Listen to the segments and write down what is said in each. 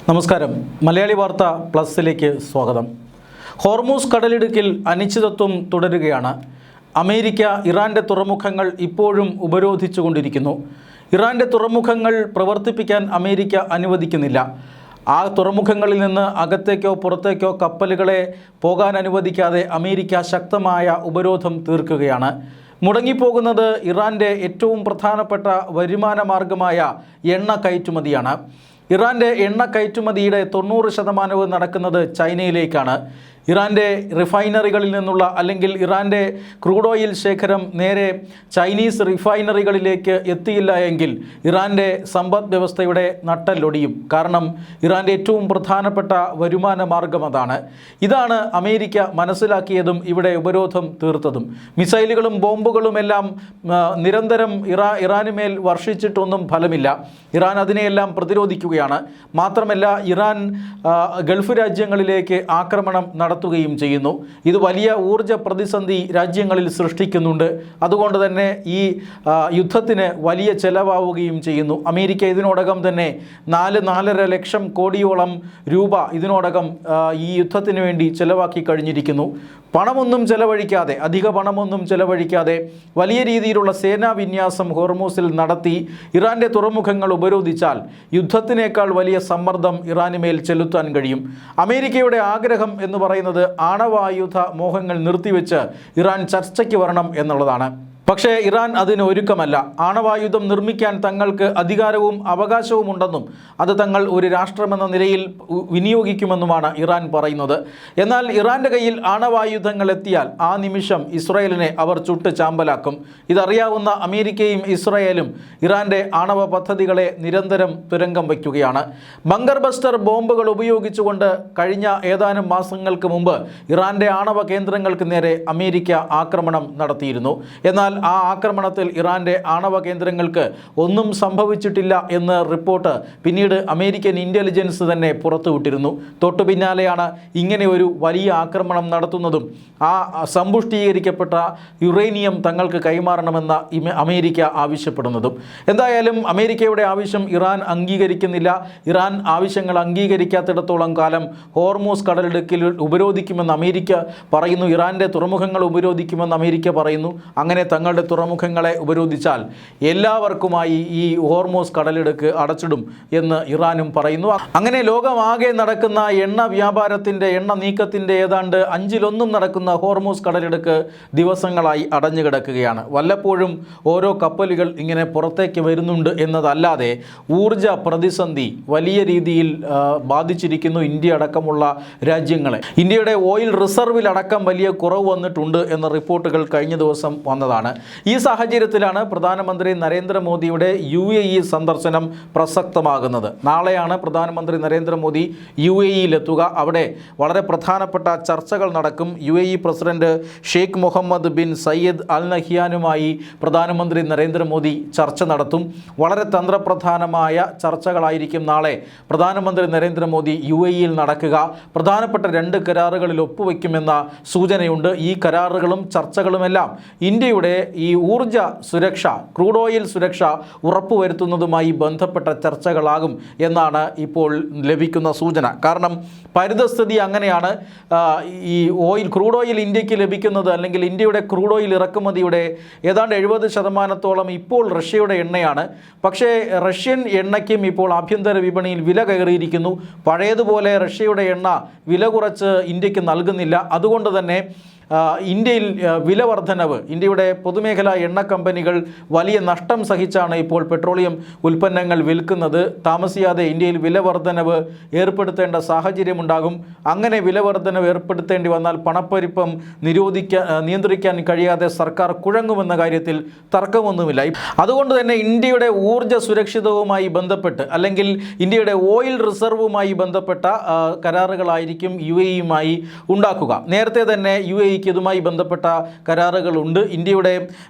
നമസ്കാരം. മലയാളി വാർത്ത പ്ലസിലേക്ക് സ്വാഗതം. ഹോർമൂസ് കടലിടുക്കിൽ അനിശ്ചിതത്വം തുടരുകയാണ്. അമേരിക്ക ഇറാൻ്റെ തുറമുഖങ്ങൾ ഇപ്പോഴും ഉപരോധിച്ചുകൊണ്ടിരിക്കുന്നു. ഇറാൻ്റെ തുറമുഖങ്ങൾ പ്രവർത്തിപ്പിക്കാൻ അമേരിക്ക അനുവദിക്കുന്നില്ല. ആ തുറമുഖങ്ങളിൽ നിന്ന് അകത്തേക്കോ പുറത്തേക്കോ കപ്പലുകളെ പോകാൻ അനുവദിക്കാതെ അമേരിക്ക ശക്തമായ ഉപരോധം തീർക്കുകയാണ്. മുടങ്ങിപ്പോകുന്നത് ഇറാൻ്റെ ഏറ്റവും പ്രധാനപ്പെട്ട വരുമാന മാർഗമായ എണ്ണ കയറ്റുമതിയാണ്. ഇറാൻ്റെ എണ്ണ കയറ്റുമതിയുടെ 90% നടക്കുന്നത് ചൈനയിലേക്കാണ്. ഇറാൻ്റെ റിഫൈനറികളിൽ നിന്നുള്ള അല്ലെങ്കിൽ ഇറാൻ്റെ ക്രൂഡ് ഓയിൽ ശേഖരം നേരെ ചൈനീസ് റിഫൈനറികളിലേക്ക് എത്തിയില്ല എങ്കിൽ ഇറാൻ്റെ സമ്പദ് വ്യവസ്ഥയുടെ നട്ടെല്ലൊടിയും. കാരണം ഇറാൻ്റെ ഏറ്റവും പ്രധാനപ്പെട്ട വരുമാന മാർഗം അതാണ്. ഇതാണ് അമേരിക്ക മനസ്സിലാക്കിയതും ഇവിടെ ഉപരോധം തീർത്തതും. മിസൈലുകളും ബോംബുകളുമെല്ലാം നിരന്തരം ഇറാനുമേൽ വർഷിച്ചിട്ടൊന്നും ഫലമില്ല. ഇറാൻ അതിനെയെല്ലാം പ്രതിരോധിക്കുകയാണ്. മാത്രമല്ല, ഇറാൻ ഗൾഫ് രാജ്യങ്ങളിലേക്ക് ആക്രമണം നടത്തുകയും ചെയ്യുന്നു. ഇത് വലിയ ഊർജ പ്രതിസന്ധി രാജ്യങ്ങളിൽ സൃഷ്ടിക്കുന്നുണ്ട്. അതുകൊണ്ട് തന്നെ ഈ യുദ്ധത്തിന് വലിയ ചെലവാവുകയും ചെയ്യുന്നു. അമേരിക്ക ഇതിനോടകം തന്നെ 4-4.5 ലക്ഷം കോടിയോളം രൂപ ഇതിനോടകം ഈ യുദ്ധത്തിന് വേണ്ടി ചെലവാക്കി കഴിഞ്ഞിരിക്കുന്നു. പണമൊന്നും ചെലവഴിക്കാതെ, അധിക പണമൊന്നും ചെലവഴിക്കാതെ വലിയ രീതിയിലുള്ള സേനാ വിന്യാസം ഹോർമൂസിൽ നടത്തി ഇറാൻ്റെ തുറമുഖങ്ങൾ ഉപരോധിച്ചാൽ യുദ്ധത്തിനേക്കാൾ വലിയ സമ്മർദ്ദം ഇറാനുമേൽ ചെലുത്താൻ കഴിയും. അമേരിക്കയുടെ ആഗ്രഹം എന്ന് പറയുന്നത് ആണവായുധ മോഹങ്ങൾ നിർത്തിവെച്ച് ഇറാൻ ചർച്ചയ്ക്ക് വരണം എന്നുള്ളതാണ്. പക്ഷേ ഇറാൻ അതിന് ഒരുക്കമല്ല. ആണവായുധം നിർമ്മിക്കാൻ തങ്ങൾക്ക് അധികാരവും അവകാശവും ഉണ്ടെന്നും അത് തങ്ങൾ ഒരു രാഷ്ട്രമെന്ന നിലയിൽ വിനിയോഗിക്കുമെന്നുമാണ് ഇറാൻ പറയുന്നത്. എന്നാൽ ഇറാൻ്റെ കയ്യിൽ ആണവായുധങ്ങൾ എത്തിയാൽ ആ നിമിഷം ഇസ്രായേലിനെ അവർ ചുട്ട് ചാമ്പലാക്കും. ഇതറിയാവുന്ന അമേരിക്കയും ഇസ്രായേലും ഇറാൻ്റെ ആണവ പദ്ധതികളെ നിരന്തരം തുരങ്കം വയ്ക്കുകയാണ്. ബങ്കർ ബസ്റ്റർ ബോംബുകൾ ഉപയോഗിച്ചുകൊണ്ട് കഴിഞ്ഞ ഏതാനും മാസങ്ങൾക്ക് മുമ്പ് ഇറാൻ്റെ ആണവ കേന്ദ്രങ്ങൾക്ക് നേരെ അമേരിക്ക ആക്രമണം നടത്തിയിരുന്നു. എന്നാൽ ആ ആക്രമണത്തിൽ ഇറാൻ്റെ ആണവ കേന്ദ്രങ്ങൾക്ക് ഒന്നും സംഭവിച്ചിട്ടില്ല എന്ന് റിപ്പോർട്ട് പിന്നീട് അമേരിക്കൻ ഇൻ്റലിജൻസ് തന്നെ പുറത്തുവിട്ടിരുന്നു. തൊട്ടു പിന്നാലെയാണ് ഇങ്ങനെ ഒരു വലിയ ആക്രമണം നടത്തുന്നതും ആ സമ്പുഷ്ടീകരിക്കപ്പെട്ട യുറേനിയം തങ്ങൾക്ക് കൈമാറണമെന്ന അമേരിക്ക ആവശ്യപ്പെടുന്നതും. എന്തായാലും അമേരിക്കയുടെ ആവശ്യം ഇറാൻ അംഗീകരിക്കുന്നില്ല. ഇറാൻ ആവശ്യങ്ങൾ അംഗീകരിക്കാത്തിടത്തോളം കാലം ഹോർമൂസ് കടലിടുക്കിൽ ഉപരോധിക്കുമെന്ന് അമേരിക്ക പറയുന്നു. ഇറാൻ്റെ തുറമുഖങ്ങൾ ഉപരോധിക്കുമെന്ന് അമേരിക്ക പറയുന്നു. അങ്ങനെ തങ്ങളുടെ തുറമുഖങ്ങളെ ഉപരോധിച്ചാൽ എല്ലാവർക്കുമായി ഈ ഹോർമൂസ് കടലിടുക്ക് അടച്ചിടും എന്ന് ഇറാനും പറയുന്നു. അങ്ങനെ ലോകമാകെ നടക്കുന്ന എണ്ണ വ്യാപാരത്തിൻ്റെ, എണ്ണ നീക്കത്തിൻ്റെ ഏതാണ്ട് 1/5 നടക്കുന്ന ഹോർമൂസ് കടലിടുക്ക് ദിവസങ്ങളായി അടഞ്ഞു കിടക്കുകയാണ്. വല്ലപ്പോഴും ഓരോ കപ്പലുകൾ ഇങ്ങനെ പുറത്തേക്ക് വരുന്നുണ്ട് എന്നതല്ലാതെ ഊർജ പ്രതിസന്ധി വലിയ രീതിയിൽ ബാധിച്ചിരിക്കുന്നു ഇന്ത്യ അടക്കമുള്ള രാജ്യങ്ങളെ. ഇന്ത്യയുടെ ഓയിൽ റിസർവിലടക്കം വലിയ കുറവ് വന്നിട്ടുണ്ട് എന്ന റിപ്പോർട്ടുകൾ കഴിഞ്ഞ ദിവസം വന്നതാണ്. ഈ സാഹചര്യത്തിലാണ് പ്രധാനമന്ത്രി നരേന്ദ്രമോദിയുടെ UAE സന്ദർശനം പ്രസക്തമാകുന്നത്. നാളെയാണ് പ്രധാനമന്ത്രി നരേന്ദ്രമോദി UAEയിലെത്തുക. അവിടെ വളരെ പ്രധാനപ്പെട്ട ചർച്ചകൾ നടക്കും. UAE president Sheikh Muhammad bin Sayyid അൽ നഹ്യാനുമായി പ്രധാനമന്ത്രി നരേന്ദ്രമോദി ചർച്ച നടത്തും. വളരെ തന്ത്രപ്രധാനമായ ചർച്ചകളായിരിക്കും നാളെ പ്രധാനമന്ത്രി നരേന്ദ്രമോദി UAEയിൽ നടക്കുക. പ്രധാനപ്പെട്ട 2 കരാറുകളിൽ ഒപ്പുവെക്കുമെന്ന സൂചനയുണ്ട്. ഈ കരാറുകളും ചർച്ചകളുമെല്ലാം ഇന്ത്യയുടെ ഈ ഊർജ സുരക്ഷ, ക്രൂഡ് ഓയിൽ സുരക്ഷ ഉറപ്പുവരുത്തുന്നതുമായി ബന്ധപ്പെട്ട ചർച്ചകളാകും എന്നാണ് ഇപ്പോൾ ലഭിക്കുന്ന സൂചന. കാരണം പരിതസ്ഥിതി അങ്ങനെയാണ്. ഈ ക്രൂഡ് ഓയിൽ ഇന്ത്യക്ക് ലഭിക്കുന്നത്, അല്ലെങ്കിൽ ഇന്ത്യയുടെ ക്രൂഡ് ഓയിൽ ഇറക്കുമതിയുടെ ഏതാണ്ട് 70% ഇപ്പോൾ റഷ്യയുടെ എണ്ണയാണ്. പക്ഷേ റഷ്യൻ എണ്ണയ്ക്കും ഇപ്പോൾ ആഭ്യന്തര വിപണിയിൽ വില കയറിയിരിക്കുന്നു. പഴയതുപോലെ റഷ്യയുടെ എണ്ണ വില കുറച്ച് ഇന്ത്യക്ക് നൽകുന്നില്ല. അതുകൊണ്ട് തന്നെ ഇന്ത്യയിൽ വില വർധനവ്, ഇന്ത്യയുടെ പൊതുമേഖലാ എണ്ണ കമ്പനികൾ വലിയ നഷ്ടം സഹിച്ചാണ് ഇപ്പോൾ പെട്രോളിയം ഉൽപ്പന്നങ്ങൾ വിൽക്കുന്നത്. താമസിയാതെ ഇന്ത്യയിൽ വില വർധനവ് ഏർപ്പെടുത്തേണ്ട സാഹചര്യമുണ്ടാകും. അങ്ങനെ വില വർധനവ് ഏർപ്പെടുത്തേണ്ടി വന്നാൽ പണപ്പെരുപ്പം നിയന്ത്രിക്കാൻ കഴിയാതെ സർക്കാർ കുഴങ്ങുമെന്ന കാര്യത്തിൽ തർക്കമൊന്നുമില്ല. അതുകൊണ്ട് തന്നെ ഇന്ത്യയുടെ ഊർജ്ജ സുരക്ഷിതവുമായി ബന്ധപ്പെട്ട്, അല്ലെങ്കിൽ ഇന്ത്യയുടെ ഓയിൽ റിസർവുമായി ബന്ധപ്പെട്ട കരാറുകളായിരിക്കും UAEയുമായി ഉണ്ടാക്കുക. നേരത്തെ തന്നെ UAE ഇക്ക് ഇതുമായി ബന്ധപ്പെട്ട കരാറുകളുണ്ട്. ഇന്ത്യയുടെ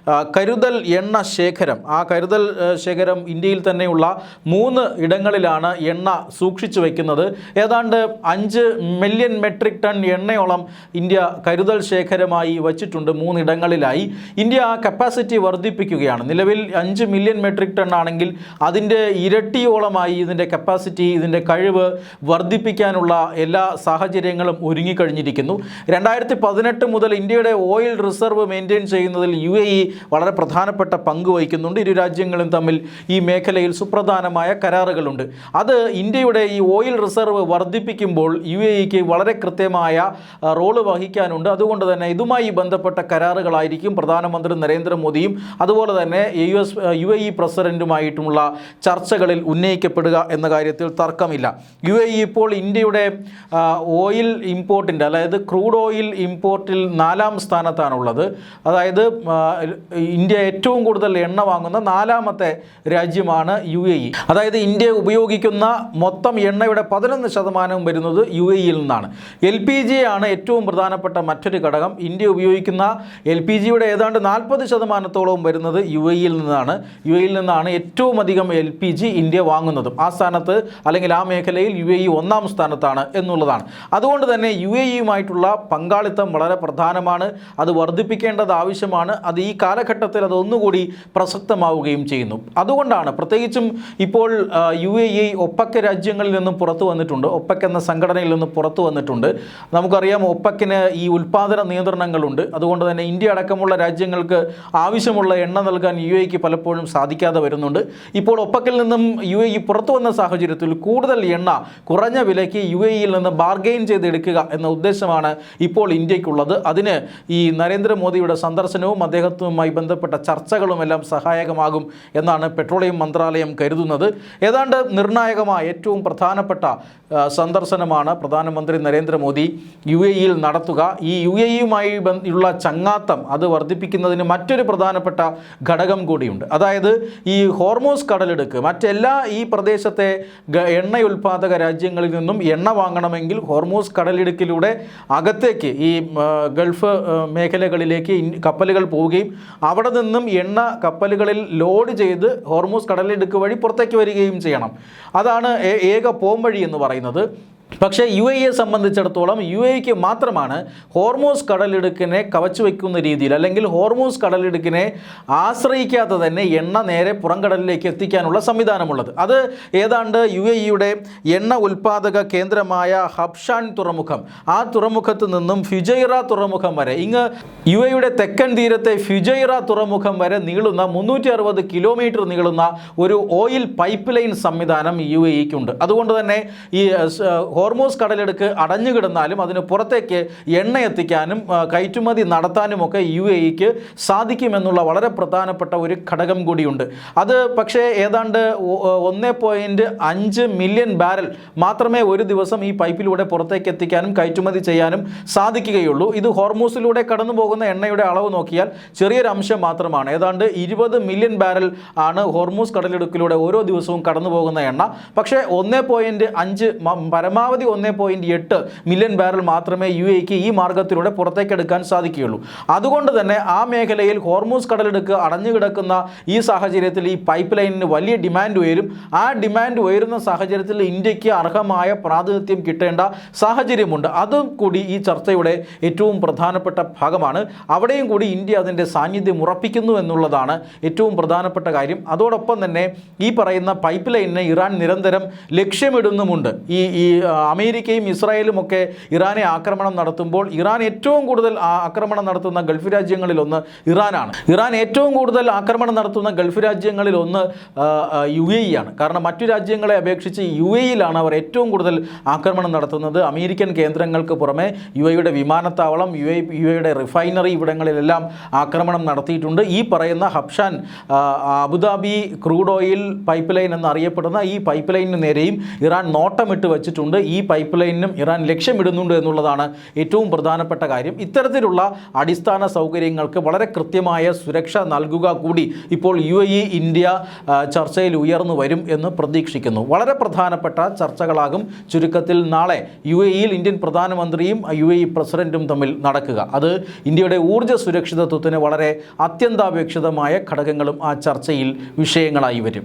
കരുതൽ എണ്ണ ശേഖരം, ആ കരുതൽ ശേഖരം ഇന്ത്യയിൽ തന്നെയുള്ള 3 ഇടങ്ങളിലാണ് എണ്ണ സൂക്ഷിച്ചു വയ്ക്കുന്നത്. ഏതാണ്ട് 5 മില്യൺ മെട്രിക് ടൺ എണ്ണയോളം ഇന്ത്യ കരുതൽ ശേഖരമായി വച്ചിട്ടുണ്ട് 3 ഇടങ്ങളിലായി. ഇന്ത്യ ആ കപ്പാസിറ്റി വർദ്ധിപ്പിക്കുകയാണ്. നിലവിൽ 5 മില്യൺ മെട്രിക് ടൺ ആണെങ്കിൽ അതിൻ്റെ ഇരട്ടിയോളമായി ഇതിൻ്റെ കപ്പാസിറ്റി, ഇതിൻ്റെ കഴിവ് വർദ്ധിപ്പിക്കാനുള്ള എല്ലാ സാഹചര്യങ്ങളും ഒരുങ്ങിക്കഴിഞ്ഞിരിക്കുന്നു. 2018 മുതൽ ഇന്ത്യയുടെ ഓയിൽ റിസർവ് മെയിൻറ്റെയിൻ ചെയ്യുന്നതിൽ UAE വളരെ പ്രധാനപ്പെട്ട പങ്ക് വഹിക്കുന്നുണ്ട്. ഇരു രാജ്യങ്ങളും തമ്മിൽ ഈ മേഖലയിൽ സുപ്രധാനമായ കരാറുകളുണ്ട്. അത് ഇന്ത്യയുടെ ഈ ഓയിൽ റിസർവ് വർദ്ധിപ്പിക്കുമ്പോൾ UAEക്ക് വളരെ കൃത്യമായ റോള് വഹിക്കാനുണ്ട്. അതുകൊണ്ട് തന്നെ ഇതുമായി ബന്ധപ്പെട്ട കരാറുകളായിരിക്കും പ്രധാനമന്ത്രി നരേന്ദ്രമോദിയും അതുപോലെ തന്നെ UAE പ്രസിഡന്റുമായിട്ടുമുള്ള ചർച്ചകളിൽ ഉന്നയിക്കപ്പെടുക എന്ന കാര്യത്തിൽ തർക്കമില്ല. UAE ഇപ്പോൾ ഇന്ത്യയുടെ ഓയിൽ ഇമ്പോർട്ടിൻ്റെ, അതായത് ക്രൂഡ് ഓയിൽ ഇമ്പോർട്ടിൽ 4ാം സ്ഥാനത്താണുള്ളത്. അതായത് ഇന്ത്യ ഏറ്റവും കൂടുതൽ എണ്ണ വാങ്ങുന്ന 4ാമത്തെ രാജ്യമാണ് UAE. അതായത് ഇന്ത്യ ഉപയോഗിക്കുന്ന മൊത്തം എണ്ണയുടെ 11% വരുന്നത് UAEയിൽ നിന്നാണ്. LPG ആണ് ഏറ്റവും പ്രധാനപ്പെട്ട മറ്റൊരു ഘടകം. ഇന്ത്യ ഉപയോഗിക്കുന്ന LPGയുടെ ഏതാണ്ട് 40% വരുന്നത് UAEയിൽ നിന്നാണ്. UAEയിൽ നിന്നാണ് ഏറ്റവും അധികം LPG ഇന്ത്യ വാങ്ങുന്നതും. ആ സ്ഥാനത്ത് അല്ലെങ്കിൽ ആ മേഖലയിൽ UAE 1ാം സ്ഥാനത്താണ് എന്നുള്ളതാണ്. അതുകൊണ്ട് തന്നെ UAEയുമായിട്ടുള്ള പങ്കാളിത്തം വളരെ പ്രധാനമാണ്. അത് വർദ്ധിപ്പിക്കേണ്ടത് ആവശ്യമാണ്. അത് ഈ കാലഘട്ടത്തിൽ അതൊന്നുകൂടി പ്രസക്തമാവുകയും ചെയ്യുന്നു. അതുകൊണ്ടാണ് പ്രത്യേകിച്ചും ഇപ്പോൾ UAE ഒപ്പക് രാജ്യങ്ങളിൽ നിന്നും പുറത്തു വന്നിട്ടുണ്ട്. ഒപ്പക് എന്ന സംഘടനയിൽ നിന്നും പുറത്തു വന്നിട്ടുണ്ട്. നമുക്കറിയാം ഒപ്പക്കിന് ഈ ഉൽപ്പാദന നിയന്ത്രണങ്ങളുണ്ട്. അതുകൊണ്ട് തന്നെ ഇന്ത്യ അടക്കമുള്ള രാജ്യങ്ങൾക്ക് ആവശ്യമുള്ള എണ്ണ നൽകാൻ UAEക്ക് പലപ്പോഴും സാധിക്കാതെ വരുന്നുണ്ട്. ഇപ്പോൾ ഒപ്പക്കിൽ നിന്നും UAE പുറത്തു വന്ന സാഹചര്യത്തിൽ കൂടുതൽ എണ്ണ കുറഞ്ഞ വിലയ്ക്ക് UAEയിൽ നിന്ന് ബാർഗെയിൻ ചെയ്തെടുക്കുക എന്ന ഉദ്ദേശമാണ് ഇപ്പോൾ ഇന്ത്യക്കുള്ളത്. അതിന് ഈ നരേന്ദ്രമോദിയുടെ സന്ദർശനവും അദ്ദേഹവുമായി ബന്ധപ്പെട്ട ചർച്ചകളുമെല്ലാം സഹായകമാകും എന്നാണ് പെട്രോളിയം മന്ത്രാലയം കരുതുന്നത്. ഏതാണ്ട് നിർണായകമായ ഏറ്റവും പ്രധാനപ്പെട്ട സന്ദർശനമാണ് പ്രധാനമന്ത്രി നരേന്ദ്രമോദി UAEയിൽ നടത്തുക. ഈ UAEയുമായി ഉള്ള ചങ്ങാത്തം അത് വർദ്ധിപ്പിക്കുന്നതിന് മറ്റൊരു പ്രധാനപ്പെട്ട ഘടകം കൂടിയുണ്ട്. അതായത് ഈ ഹോർമൂസ് കടലിടുക്ക്, മറ്റെല്ലാ ഈ പ്രദേശത്തെ എണ്ണയുൽപാദക രാജ്യങ്ങളിൽ നിന്നും എണ്ണ വാങ്ങണമെങ്കിൽ ഹോർമൂസ് കടലിടുക്കിലൂടെ അകത്തേക്ക് ഈ ഗൾഫ് മേഖലകളിലേക്ക് കപ്പലുകൾ പോവുകയും അവിടെ നിന്നും എണ്ണ കപ്പലുകളിൽ ലോഡ് ചെയ്ത് ഹോർമൂസ് കടലിടുക്ക് വഴി പുറത്തേക്ക് വരികയും ചെയ്യണം. അതാണ് ഏക പോംവഴി എന്ന് പറയുന്നത്. പക്ഷേ UAEയെ സംബന്ധിച്ചിടത്തോളം UAEക്ക് മാത്രമാണ് ഹോർമൂസ് കടലിടുക്കിനെ കവച്ചു വയ്ക്കുന്ന രീതിയിൽ അല്ലെങ്കിൽ ഹോർമൂസ് കടലിടുക്കിനെ ആശ്രയിക്കാതെ തന്നെ എണ്ണ നേരെ പുറംകടലിലേക്ക് എത്തിക്കാനുള്ള സംവിധാനമുള്ളത്. അത് ഏതാണ്ട് UAEയുടെ എണ്ണ ഉൽപ്പാദക കേന്ദ്രമായ ഹബ്ഷാൻ തുറമുഖം, ആ തുറമുഖത്ത് നിന്നും ഫുജൈറ തുറമുഖം വരെ, ഇങ്ങ് UAEയുടെ തെക്കൻ തീരത്തെ ഫുജൈറ തുറമുഖം വരെ നീളുന്ന 360 കിലോമീറ്റർ നീളുന്ന ഒരു ഓയിൽ പൈപ്പ് ലൈൻ സംവിധാനം UAEക്കുണ്ട്. അതുകൊണ്ട് തന്നെ ഈ ഹോർമൂസ് കടലിടുക്ക് അടഞ്ഞു കിടന്നാലും അതിന് പുറത്തേക്ക് എണ്ണ എത്തിക്കാനും കയറ്റുമതി നടത്താനുമൊക്കെ UAEക്ക് സാധിക്കുമെന്നുള്ള വളരെ പ്രധാനപ്പെട്ട ഒരു ഘടകം കൂടിയുണ്ട്. അത് പക്ഷേ ഏതാണ്ട് 1.5 മില്യൺ ബാരൽ മാത്രമേ ഒരു ദിവസം ഈ പൈപ്പിലൂടെ പുറത്തേക്ക് എത്തിക്കാനും കയറ്റുമതി ചെയ്യാനും സാധിക്കുകയുള്ളൂ. ഇത് ഹോർമൂസിലൂടെ കടന്നു പോകുന്ന എണ്ണയുടെ അളവ് നോക്കിയാൽ ചെറിയൊരു അംശം മാത്രമാണ്. ഏതാണ്ട് 20 മില്യൺ ബാരൽ ആണ് ഹോർമൂസ് കടലിടുക്കിലൂടെ ഓരോ ദിവസവും കടന്നു പോകുന്ന എണ്ണ. പക്ഷേ 1.5 പരമാവധി 1.8 മില്യൺ ബാരൽ മാത്രമേ UAEക്ക് ഈ മാർഗത്തിലൂടെ പുറത്തേക്കെടുക്കാൻ സാധിക്കുകയുള്ളൂ. അതുകൊണ്ട് തന്നെ ആ മേഖലയിൽ ഹോർമൂസ് കടലിടുക്ക് അടഞ്ഞു കിടക്കുന്ന ഈ സാഹചര്യത്തിൽ ഈ പൈപ്പ് ലൈനിന് വലിയ ഡിമാൻഡ് ഉയരും. ആ ഡിമാൻഡ് ഉയരുന്ന സാഹചര്യത്തിൽ ഇന്ത്യക്ക് അർഹമായ പ്രാതിനിധ്യം കിട്ടേണ്ട സാഹചര്യമുണ്ട്. അതും കൂടി ഈ ചർച്ചയുടെ ഏറ്റവും പ്രധാനപ്പെട്ട ഭാഗമാണ്. അവിടെയും കൂടി ഇന്ത്യ അതിൻ്റെ സാന്നിധ്യം ഉറപ്പിക്കുന്നു എന്നുള്ളതാണ് ഏറ്റവും പ്രധാനപ്പെട്ട കാര്യം. അതോടൊപ്പം തന്നെ ഈ പറയുന്ന പൈപ്പ് ലൈനിനെ ഇറാൻ നിരന്തരം ലക്ഷ്യമിടുന്നുമുണ്ട്. ഈ അമേരിക്കയും ഇസ്രായേലും ഒക്കെ ഇറാനെ ആക്രമണം നടത്തുമ്പോൾ ഇറാൻ ഏറ്റവും കൂടുതൽ ആക്രമണം നടത്തുന്ന ഗൾഫ് രാജ്യങ്ങളിലൊന്ന് ഇറാനാണ്. ഇറാൻ ഏറ്റവും കൂടുതൽ ആക്രമണം നടത്തുന്ന ഗൾഫ് രാജ്യങ്ങളിലൊന്ന് UAE ആണ്. കാരണം മറ്റു രാജ്യങ്ങളെ അപേക്ഷിച്ച് UAEയിലാണ് അവർ ഏറ്റവും കൂടുതൽ ആക്രമണം നടത്തുന്നത്. അമേരിക്കൻ കേന്ദ്രങ്ങൾക്ക് പുറമെ UAEയുടെ വിമാനത്താവളം, UAEയുടെ റിഫൈനറി ഇവിടങ്ങളിലെല്ലാം ആക്രമണം നടത്തിയിട്ടുണ്ട്. ഈ പറയുന്ന Habshan Abu Dhabi crude oil pipe line എന്നറിയപ്പെടുന്ന ഈ പൈപ്പ് ലൈനിന് നേരെയും ഇറാൻ നോട്ടമിട്ട് വച്ചിട്ടുണ്ട്. ഈ ഈ പൈപ്പ് ലൈനിനും ഇറാൻ ലക്ഷ്യമിടുന്നുണ്ട് എന്നുള്ളതാണ് ഏറ്റവും പ്രധാനപ്പെട്ട കാര്യം. ഇത്തരത്തിലുള്ള അടിസ്ഥാന സൗകര്യങ്ങൾക്ക് വളരെ കൃത്യമായ സുരക്ഷ നൽകുക കൂടി ഇപ്പോൾ ഇന്ത്യ ചർച്ചയിൽ ഉയർന്നു വരും എന്ന് പ്രതീക്ഷിക്കുന്നു. വളരെ പ്രധാനപ്പെട്ട ചർച്ചകളാകും ചുരുക്കത്തിൽ നാളെ യിൽ ഇന്ത്യൻ പ്രധാനമന്ത്രിയും പ്രസിഡന്റും തമ്മിൽ നടക്കുക. അത് ഇന്ത്യയുടെ ഊർജ്ജ സുരക്ഷിതത്വത്തിന് വളരെ അത്യന്താപേക്ഷിതമായ ഘടകങ്ങളും ആ ചർച്ചയിൽ വിഷയങ്ങളായി വരും.